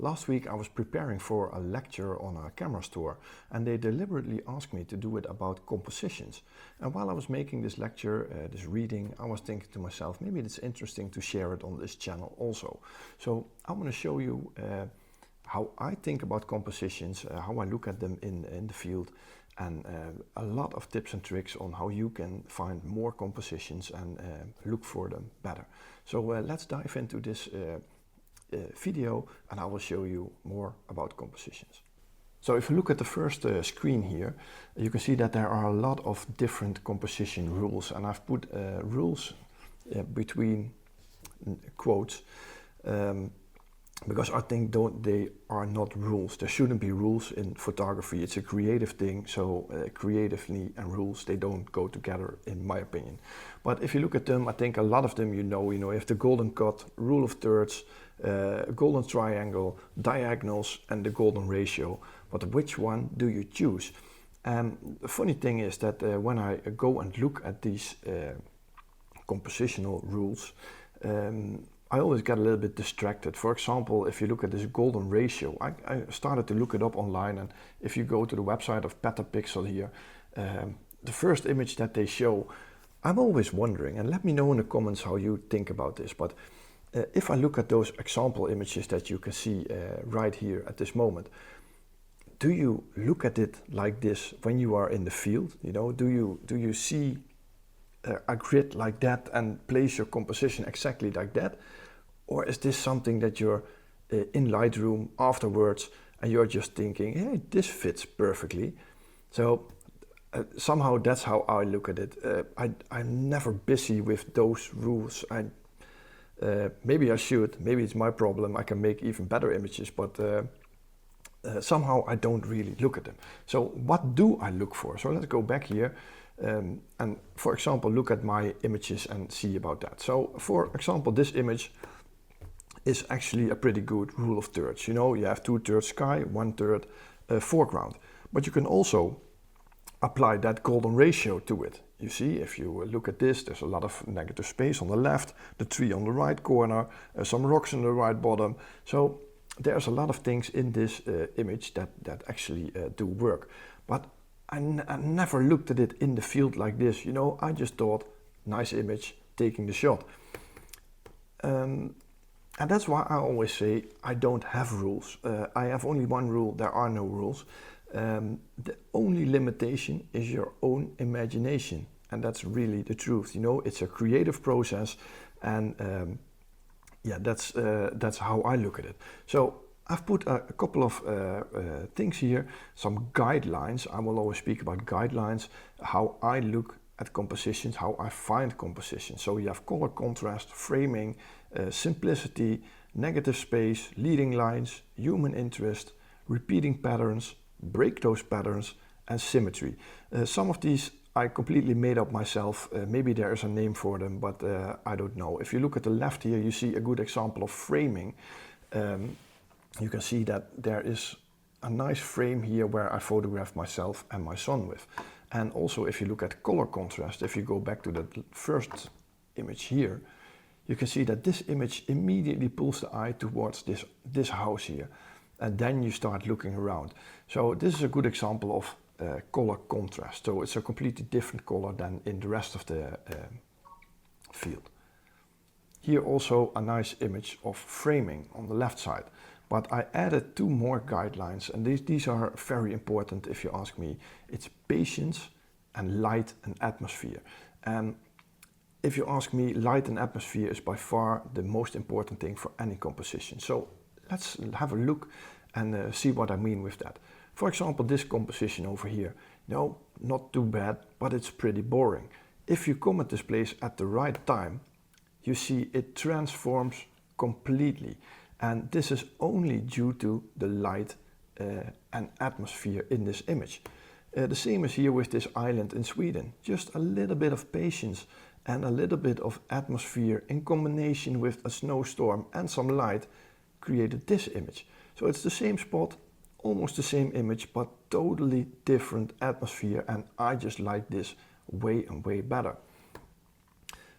Last week I was preparing for a lecture on a camera store and they deliberately asked me to do it about compositions. And while I was making this lecture, this reading, I was thinking to myself, maybe it's interesting to share it on this channel also. So I want to show you how I think about compositions, how I look at them in the field, and a lot of tips and tricks on how you can find more compositions and look for them better. So let's dive into this video and I will show you more about compositions. So if you look at the first screen here, you can see that there are a lot of different composition rules, and I've put rules between quotes because I think they are not rules. There shouldn't be rules in photography. It's a creative thing, so creatively and rules, they don't go together in my opinion. But if you look at them, I think a lot of them you know, you have the golden cut, rule of thirds, golden triangle, diagonals and the golden ratio. But which one do you choose? And the funny thing is that when I go and look at these compositional rules, I always get a little bit distracted. For example, if you look at this golden ratio, I started to look it up online, and if you go to the website of Petapixel here, the first image that they show, I'm always wondering, and let me know in the comments how you think about this, but if I look at those example images that you can see right here at this moment, do you look at it like this when you are in the field? Do you see a grid like that and place your composition exactly like that? Or is this something that you're in Lightroom afterwards and you're just thinking, hey, this fits perfectly? So somehow that's how I look at it. I'm never busy with those rules. Maybe I should, maybe it's my problem, I can make even better images, but somehow I don't really look at them. So what do I look for? So let's go back here and for example look at my images and see about that. So for example, this image is actually a pretty good rule of thirds. You have 2/3 sky, 1/3 foreground, but you can also apply that golden ratio to it. You see, if you look at this, there's a lot of negative space on the left, the tree on the right corner, some rocks on the right bottom. So there's a lot of things in this image that actually do work. But I never looked at it in the field like this. I just thought, nice image, taking the shot. And that's why I always say I don't have rules. I have only one rule, there are no rules. The only limitation is your own imagination. And that's really the truth. It's a creative process, and yeah, that's how I look at it. So I've put a couple of things here, some guidelines. I will always speak about guidelines, how I look at compositions, how I find compositions. So you have color contrast, framing, simplicity, negative space, leading lines, human interest, repeating patterns, break those patterns, and symmetry. Some of these I completely made up myself. Maybe there is a name for them, but I don't know. If you look at the left here, you see a good example of framing. You can see that there is a nice frame here where I photographed myself and my son with. And also if you look at color contrast, if you go back to the first image here, you can see that this image immediately pulls the eye towards this house here. And then you start looking around. So this is a good example of color contrast. So it's a completely different color than in the rest of the field. Here also a nice image of framing on the left side. But I added two more guidelines, and these are very important if you ask me. It's patience and light and atmosphere. And if you ask me, light and atmosphere is by far the most important thing for any composition. So let's have a look and see what I mean with that. For example, this composition over here. No, not too bad, but it's pretty boring. If you come at this place at the right time, you see it transforms completely. And this is only due to the light and atmosphere in this image. The same is here with this island in Sweden. Just a little bit of patience and a little bit of atmosphere in combination with a snowstorm and some light created this image. So it's the same spot, almost the same image, but totally different atmosphere, and I just like this way and way better.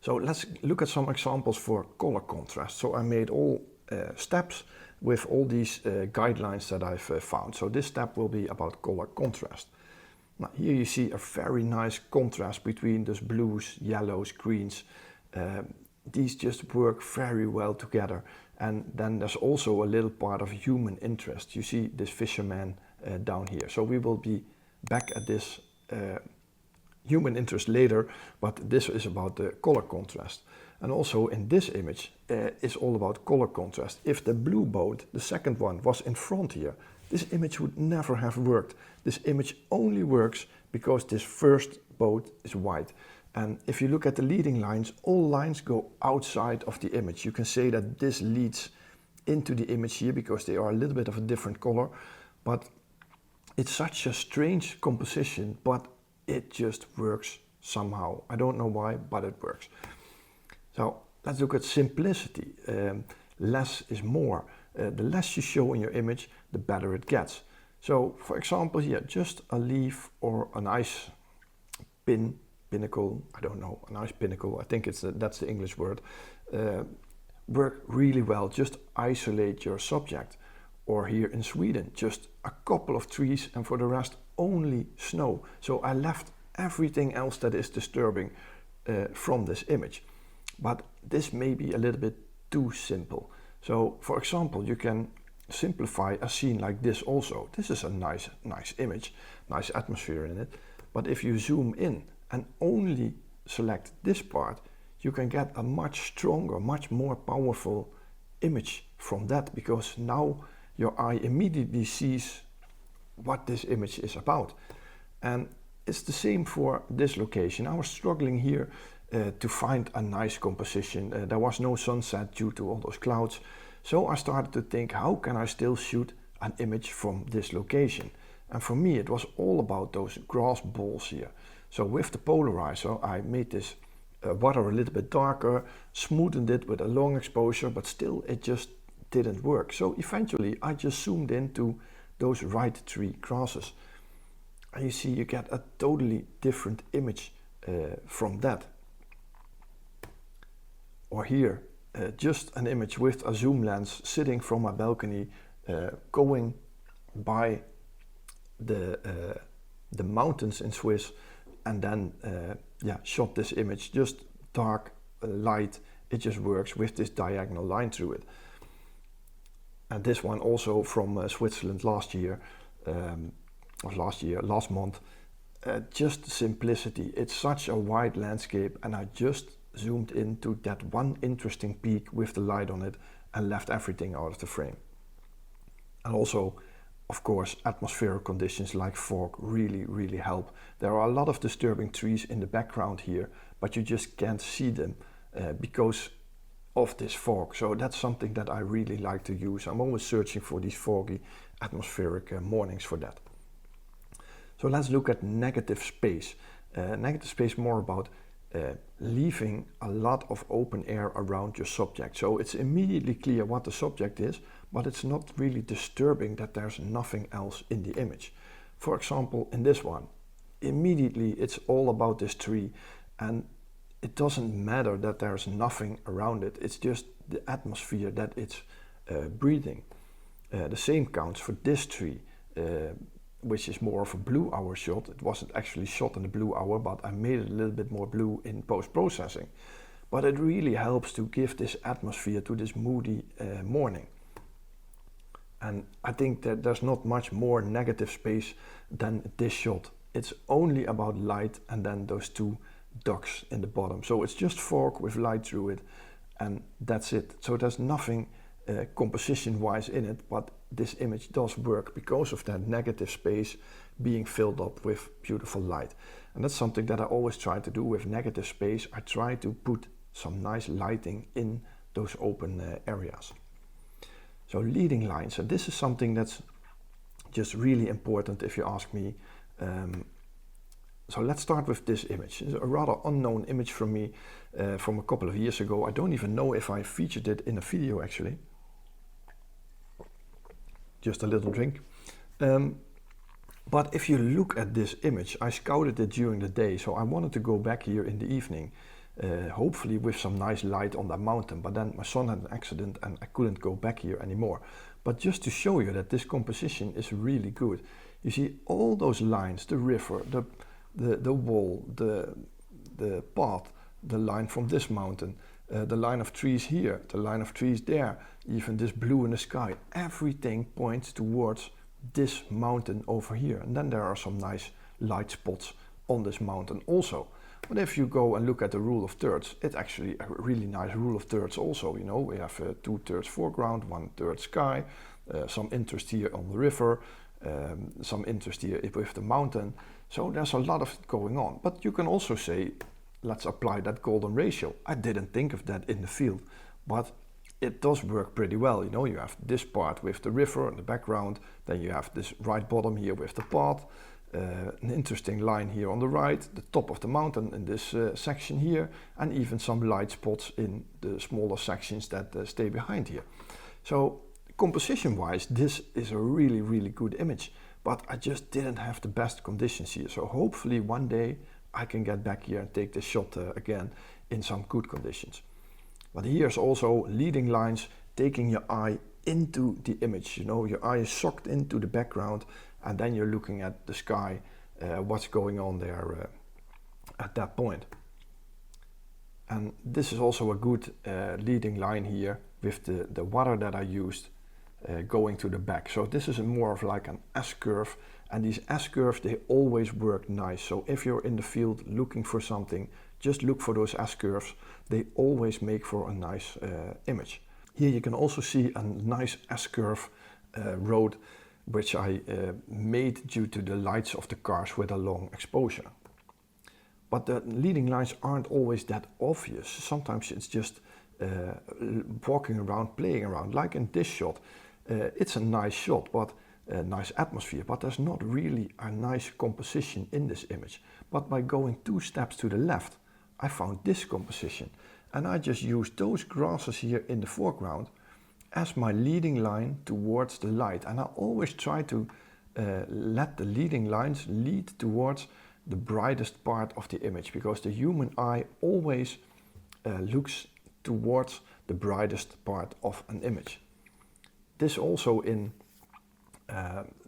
So let's look at some examples for color contrast. So I made all steps with all these guidelines that I've found. So this step will be about color contrast. Now here you see a very nice contrast between those blues, yellows, greens. These just work very well together. And then there's also a little part of human interest. You see this fisherman down here. So we will be back at this human interest later, but this is about the color contrast. And also in this image, it's all about color contrast. If the blue boat, the second one, was in front here, this image would never have worked. This image only works because this first boat is white. And if you look at the leading lines, all lines go outside of the image. You can say that this leads into the image here because they are a little bit of a different color, but it's such a strange composition, but it just works somehow. I don't know why, but it works. So let's look at simplicity. Less is more. The less you show in your image, the better it gets. So for example here, just a leaf or a nice pinnacle, I don't know, a nice pinnacle, I think that's the English word, work really well. Just isolate your subject. Or here in Sweden, just a couple of trees and for the rest only snow. So I left everything else that is disturbing from this image. But this may be a little bit too simple. So for example, you can simplify a scene like this also. This is a nice image, nice atmosphere in it. But if you zoom in and only select this part, you can get a much stronger, much more powerful image from that, because now your eye immediately sees what this image is about. And it's the same for this location. I was struggling here to find a nice composition. There was no sunset due to all those clouds. So I started to think, how can I still shoot an image from this location? And for me, it was all about those grass balls here. So with the polarizer, I made this water a little bit darker, smoothened it with a long exposure, but still it just didn't work. So eventually I just zoomed into those right tree grasses. And you see you get a totally different image from that. Or here, just an image with a zoom lens sitting from a balcony, going by the mountains in Swiss, and then shot this image, just dark, light. It just works with this diagonal line through it. And this one also from Switzerland last month. Just simplicity. It's such a wide landscape, and I just zoomed into that one interesting peak with the light on it and left everything out of the frame. And also, of course, atmospheric conditions like fog really help. There are a lot of disturbing trees in the background here, but you just can't see them because of this fog. So that's something that I really like to use. I'm always searching for these foggy atmospheric mornings for that. So let's look at negative space. Negative space more about leaving a lot of open air around your subject. So it's immediately clear what the subject is, but it's not really disturbing that there's nothing else in the image. For example, in this one, immediately it's all about this tree, and it doesn't matter that there's nothing around it. It's just the atmosphere that it's breathing. The same counts for this tree, which is more of a blue hour shot. It wasn't actually shot in the blue hour, but I made it a little bit more blue in post-processing. But it really helps to give this atmosphere to this moody morning. And I think that there's not much more negative space than this shot. It's only about light and then those two ducks in the bottom. So it's just fog with light through it, and that's it. So there's nothing composition-wise in it, but this image does work because of that negative space being filled up with beautiful light. And that's something that I always try to do with negative space. I try to put some nice lighting in those open areas. So leading lines, and this is something that's just really important if you ask me. So let's start with this image. It's a rather unknown image from me from a couple of years ago. I don't even know if I featured it in a video actually. Just a little drink. But if you look at this image, I scouted it during the day, so I wanted to go back here in the evening hopefully with some nice light on that mountain. But then my son had an accident and I couldn't go back here anymore. But just to show you that this composition is really good. You see all those lines, the river, the wall, the path, the line from this mountain, the line of trees here, the line of trees there, even this blue in the sky, everything points towards this mountain over here. And then there are some nice light spots on this mountain also. But if you go and look at the rule of thirds, it's actually a really nice rule of thirds also. You know, we have 2/3 foreground, 1/3 sky, some interest here on the river, some interest here with the mountain. So there's a lot of it going on. But you can also say, let's apply that golden ratio. I didn't think of that in the field, but it does work pretty well. You know, you have this part with the river in the background, then you have this right bottom here with the path, an interesting line here on the right, the top of the mountain in this section here, and even some light spots in the smaller sections that stay behind here. So composition wise, this is a really, really good image, but I just didn't have the best conditions here. So hopefully one day I can get back here and take this shot again in some good conditions. But here's also leading lines, taking your eye into the image. You know, your eye is sucked into the background, and then you're looking at the sky, what's going on there at that point. And this is also a good leading line here with the water that I used going to the back. So this is more of like an S-curve, and these S-curves, they always work nice. So if you're in the field looking for something, just look for those S-curves. They always make for a nice image. Here you can also see a nice S-curve road, which I made due to the lights of the cars with a long exposure. But the leading lines aren't always that obvious. Sometimes it's just walking around, playing around, like in this shot. It's a nice shot, but a nice atmosphere, but there's not really a nice composition in this image. But by going 2 steps to the left, I found this composition, and I just used those grasses here in the foreground as my leading line towards the light. And I always try to let the leading lines lead towards the brightest part of the image, because the human eye always looks towards the brightest part of an image. This also in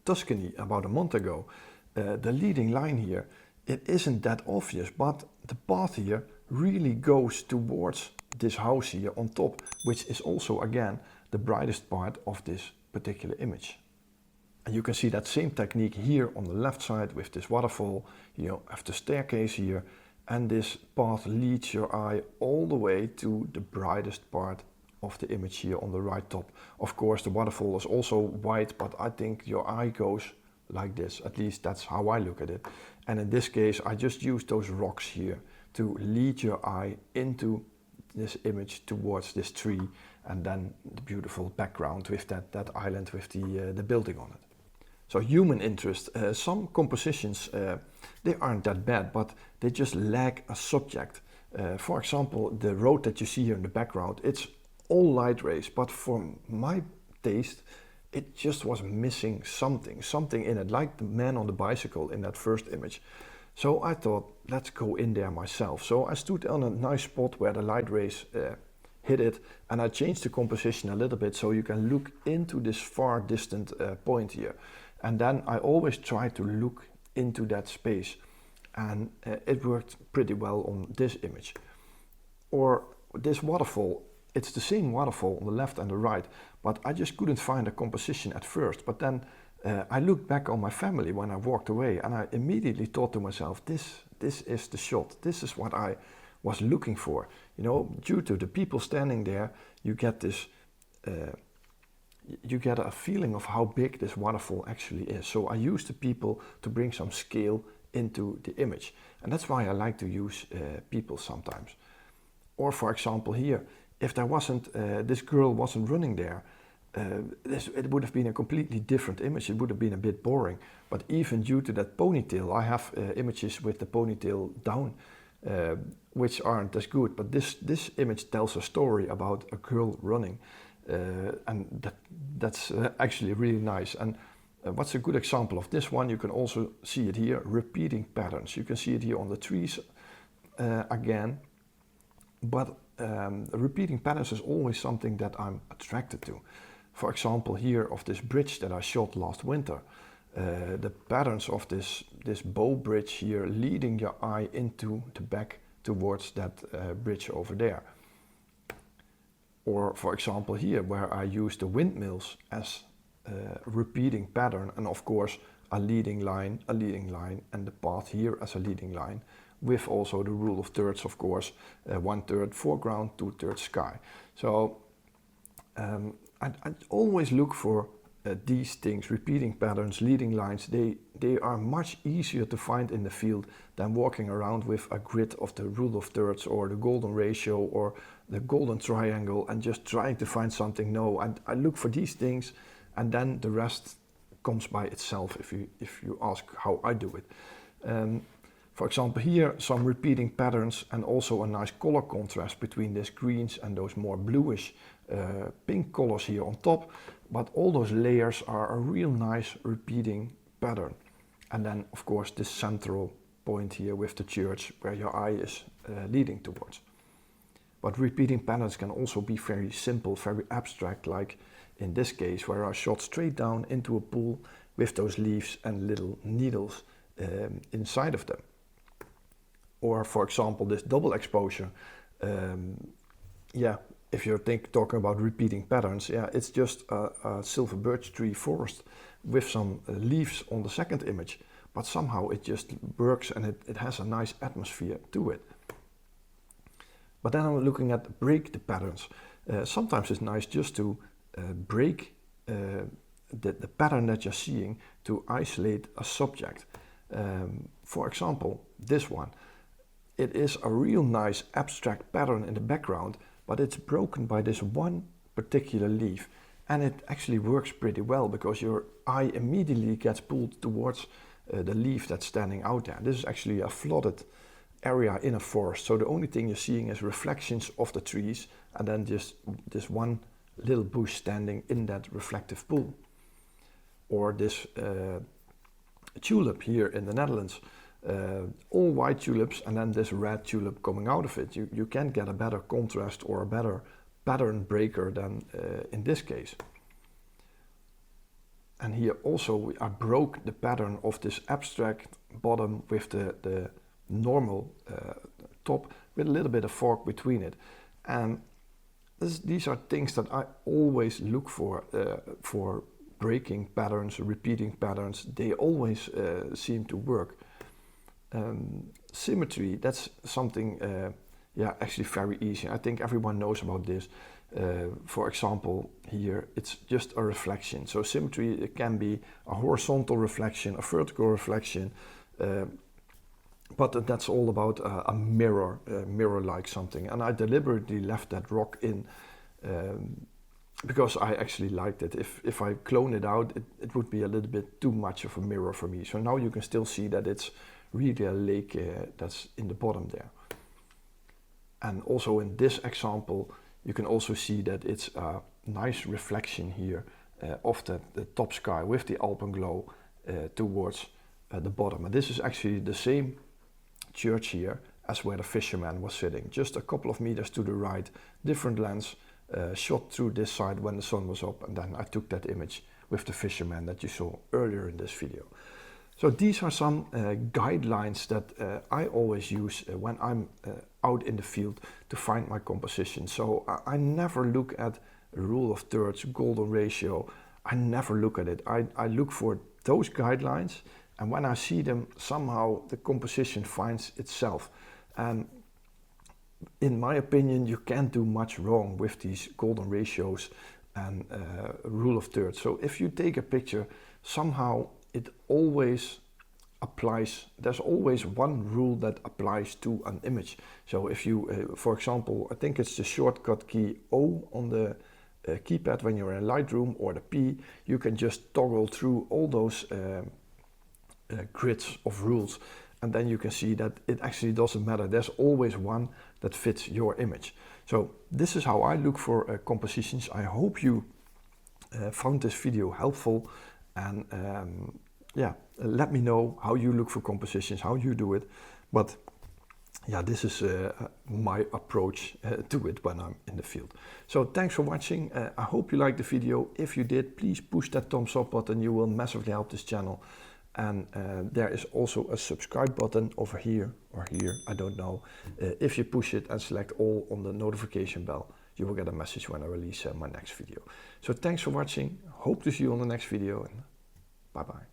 Tuscany about a month ago, the leading line here, it isn't that obvious, but the path here really goes towards this house here on top, which is also again the brightest part of this particular image. And you can see that same technique here on the left side with this waterfall. You have the staircase here, and this path leads your eye all the way to the brightest part of the image here on the right top. Of course, the waterfall is also white, but I think your eye goes like this. At least that's how I look at it. And in this case, I just used those rocks here to lead your eye into this image towards this tree, and then the beautiful background with that island with the building on it. So human interest, some compositions, they aren't that bad, but they just lack a subject. For example, the road that you see here in the background, it's all light rays, but for my taste, it just was missing something in it, like the man on the bicycle in that first image. So I thought, let's go in there myself. So I stood on a nice spot where the light rays hit it, and I changed the composition a little bit so you can look into this far distant point here. And then I always try to look into that space, and it worked pretty well on this image. Or this waterfall, it's the same waterfall on the left and the right, but I just couldn't find a composition at first. But then I looked back on my family when I walked away, and I immediately thought to myself, this is the shot. This is what I was looking for. You know, due to the people standing there, you get this, you get a feeling of how big this waterfall actually is. So I used the people to bring some scale into the image. And that's why I like to use people sometimes. Or for example here, if there wasn't, this girl wasn't running there, it would have been a completely different image. It would have been a bit boring. But even due to that ponytail, I have images with the ponytail down, which aren't as good. But this image tells a story about a girl running. And that's actually really nice. And what's a good example of this one? You can also see it here, repeating patterns. You can see it here on the trees again. but repeating patterns is always something that I'm attracted to. For example, here of this bridge that I shot last winter, the patterns of this bow bridge here leading your eye into the back towards that bridge over there. Or for example here, where I use the windmills as a repeating pattern, and of course a leading line, and the path here as a leading line, with also the rule of thirds, of course, 1/3 foreground, 2/3 sky. So I always look for these things, repeating patterns, leading lines. They are much easier to find in the field than walking around with a grid of the rule of thirds or the golden ratio or the golden triangle and just trying to find something. No, I look for these things, and then the rest comes by itself if you ask how I do it. For example, here some repeating patterns and also a nice color contrast between these greens and those more bluish pink colors here on top. But all those layers are a real nice repeating pattern. And then of course this central point here with the church where your eye is leading towards. But repeating patterns can also be very simple, very abstract, like in this case where I shot straight down into a pool with those leaves and little needles inside of them. Or for example this double exposure, if you're talking about repeating patterns, it's just a silver birch tree forest with some leaves on the second image, but somehow it just works and it has a nice atmosphere to it. But then I'm looking at break the patterns. Sometimes it's nice just to break the pattern that you're seeing to isolate a subject. For example, this one. It is a real nice abstract pattern in the background, but it's broken by this one particular leaf. And it actually works pretty well because your eye immediately gets pulled towards the leaf that's standing out there. This is actually a flooded area in a forest, so the only thing you're seeing is reflections of the trees and then just this one little bush standing in that reflective pool. Or this tulip here in the Netherlands. All white tulips and then this red tulip coming out of it. You can't get a better contrast or a better pattern breaker than in this case. And here also I broke the pattern of this abstract bottom with the normal top with a little bit of fork between it. And these are things that I always look for breaking patterns, repeating patterns. They always seem to work. Symmetry, that's something actually very easy. I think everyone knows about this. For example, here it's just a reflection. So symmetry, it can be a horizontal reflection, a vertical reflection, but that's all about a mirror-like something. And I deliberately left that rock in because I actually liked it. If I clone it out, it would be a little bit too much of a mirror for me. So now you can still see that it's really a lake that's in the bottom there. And also in this example, you can also see that it's a nice reflection here of the top sky with the alpenglow towards the bottom. And this is actually the same church here as where the fisherman was sitting. Just a couple of meters to the right, different lens, shot through this side when the sun was up, and then I took that image with the fisherman that you saw earlier in this video. So these are some guidelines that I always use when I'm out in the field to find my composition. So I never look at rule of thirds, golden ratio. I never look at it. I look for those guidelines, and when I see them, somehow the composition finds itself. And in my opinion, you can't do much wrong with these golden ratios and rule of thirds. So if you take a picture, somehow it always applies. There's always one rule that applies to an image. So if you, for example, I think it's the shortcut key O on the keypad when you're in Lightroom, or the P, you can just toggle through all those grids of rules. And then you can see that it actually doesn't matter. There's always one that fits your image. So this is how I look for compositions. I hope you found this video helpful, and let me know how you look for compositions, how you do it. But yeah, this is my approach to it when I'm in the field. So thanks for watching. I hope you liked the video. If you did, please push that thumbs up button. You will massively help this channel. And there is also a subscribe button over here or here, I don't know. If you push it and select all on the notification bell, you will get a message when I release my next video. So thanks for watching. Hope to see you on the next video, and bye bye.